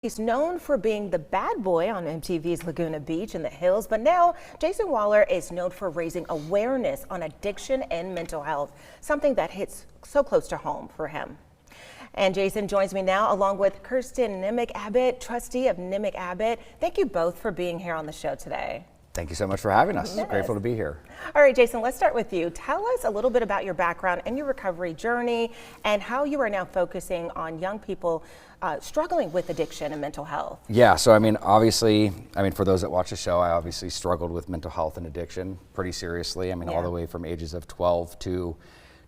He's known for being the bad boy on MTV's Laguna Beach in the hills, but now Jason Waller is known for raising awareness on addiction and mental health, something that hits so close to home for him. And Jason joins me now along with Kirsten Nimick-Abbott, trustee of Nimick-Abbott. Thank you both for being here on the show today. Thank you so much for having us. Yes. Grateful to be here. All right, Jason, let's start with you. Tell us a little bit about your background and your recovery journey and how you are now focusing on young people struggling with addiction and mental health. Yeah, so obviously, for those that watch the show, I obviously struggled with mental health and addiction pretty seriously. All the way from ages of 12 to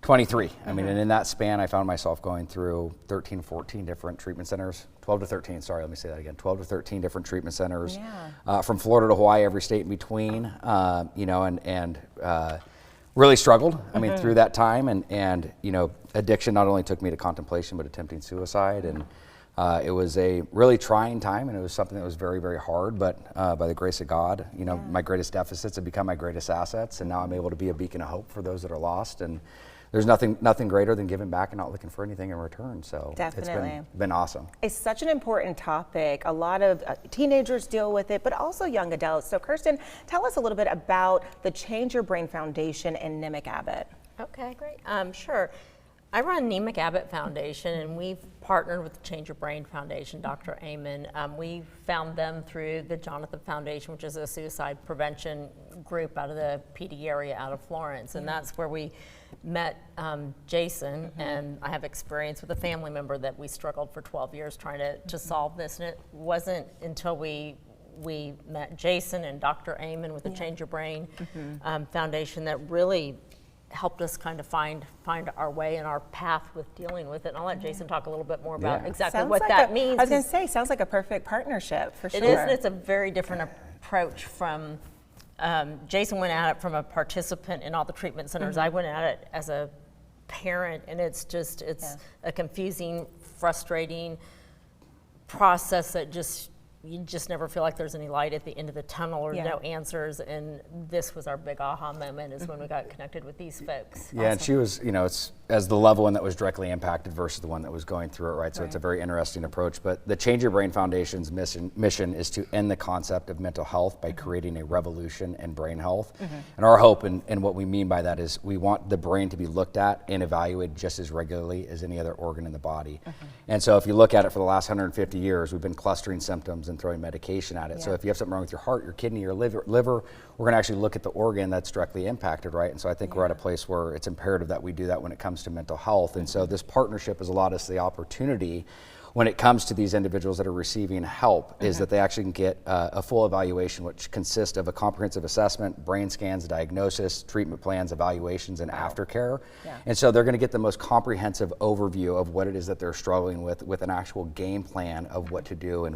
23. And in that span, I found myself going through 13, 14 different treatment centers. 12 to 13, sorry, let me say that again. 12 to 13 different treatment centers, from Florida to Hawaii, every state in between, and really struggled, through that time. And addiction not only took me to contemplation, but attempting suicide. And it was a really trying time, and it was something that was very, very hard, but by the grace of God, my greatest deficits have become my greatest assets, and now I'm able to be a beacon of hope for those that are lost. And there's nothing greater than giving back and not looking for anything in return. So definitely. It's been awesome. It's such an important topic. A lot of teenagers deal with it, but also young adults. So Kirsten, tell us a little bit about the Change Your Brain Foundation and Nimick-Abbott. Okay, great. Sure. I run Nimick-Abbott Foundation, and we've partnered with the Change Your Brain Foundation, Dr. Amen. We found them through the Jonathan Foundation, which is a suicide prevention group out of the PD area out of Florence. And that's where we met Jason, and I have experience with a family member that we struggled for 12 years trying to solve this. And it wasn't until we met Jason and Dr. Amen with the Change Your Brain Foundation that really helped us kind of find our way and our path with dealing with it. And I'll let Jason talk a little bit more about exactly what that means. I was going to say, sounds like a perfect partnership for sure. It is, and it's a very different approach from, Jason went at it from a participant in all the treatment centers. I went at it as a parent, and it's a confusing, frustrating process that you just never feel like there's any light at the end of the tunnel or no answers. And this was our big aha moment, is when we got connected with these folks. Yeah, awesome. And she was, it's as the level one that was directly impacted versus the one that was going through it, right? So it's a very interesting approach. But the Change Your Brain Foundation's mission is to end the concept of mental health by creating a revolution in brain health. And our hope and what we mean by that is we want the brain to be looked at and evaluated just as regularly as any other organ in the body. And so if you look at it for the last 150 years, we've been clustering symptoms and throwing medication at it. So if you have something wrong with your heart, your kidney, your liver, we're going to actually look at the organ that's directly impacted, right? And so I think we're at a place where it's imperative that we do that when it comes to mental health. And so this partnership has allowed us the opportunity when it comes to these individuals that are receiving help is that they actually can get a full evaluation, which consists of a comprehensive assessment, brain scans, diagnosis, treatment plans, evaluations, and aftercare. And so they're going to get the most comprehensive overview of what it is that they're struggling with an actual game plan of what to do and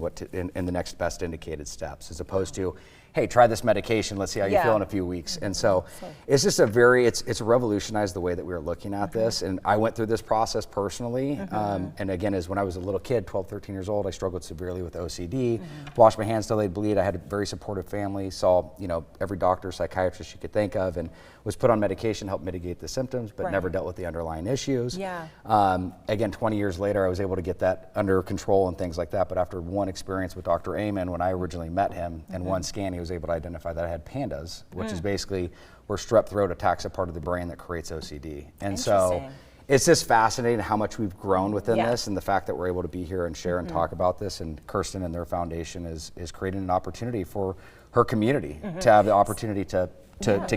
and the next best indicated steps, as opposed to, hey, try this medication, let's see how you feel in a few weeks. And so it's just it's revolutionized the way that we were looking at this. And I went through this process personally. And again, as when I was a little kid, 12, 13 years old, I struggled severely with OCD, washed my hands till they'd bleed. I had a very supportive family, saw, every doctor, psychiatrist you could think of, and was put on medication, helped mitigate the symptoms, but never dealt with the underlying issues. Again, 20 years later, I was able to get that under control and things like that. But after one experience with Dr. Amen, when I originally met him, and one scan, he was able to identify that I had PANDAS, which is basically where strep throat attacks a part of the brain that creates OCD. And so it's just fascinating how much we've grown within this, and the fact that we're able to be here and share and talk about this. And Kirsten and their foundation is creating an opportunity for her community to have the opportunity to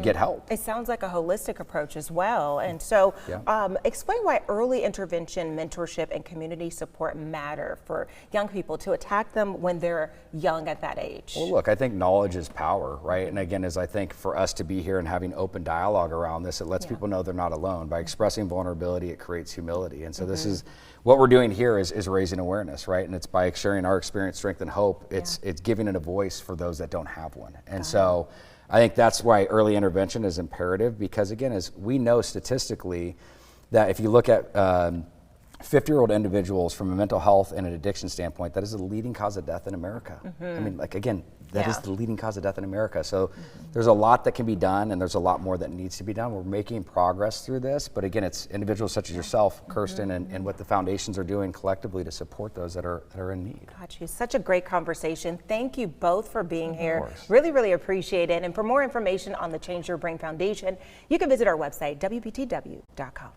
get help. It sounds like a holistic approach as well. And so explain why early intervention, mentorship, and community support matter for young people to attack them when they're young at that age. Well, look, I think knowledge is power, right? And again, as I think for us to be here and having open dialogue around this, it lets people know they're not alone. By expressing vulnerability, it creates humility. And so this is what we're doing here is raising awareness, right? And it's by sharing our experience, strength, and hope. It's giving it a voice for those that don't have one. And so I think that's why early intervention is imperative, because again, as we know statistically that if you look at 50-year-old individuals from a mental health and an addiction standpoint, that is the leading cause of death in America. I mean, like, again, that is Yeah. the leading cause of death in America. So there's a lot that can be done, and there's a lot more that needs to be done. We're making progress through this, but again, it's individuals such as yourself, Kirsten, and what the foundations are doing collectively to support those that are in need. Got you. Such a great conversation. Thank you both for being here. course. Really, really appreciate it. And for more information on the Change Your Brain Foundation, you can visit our website, WPTW.com.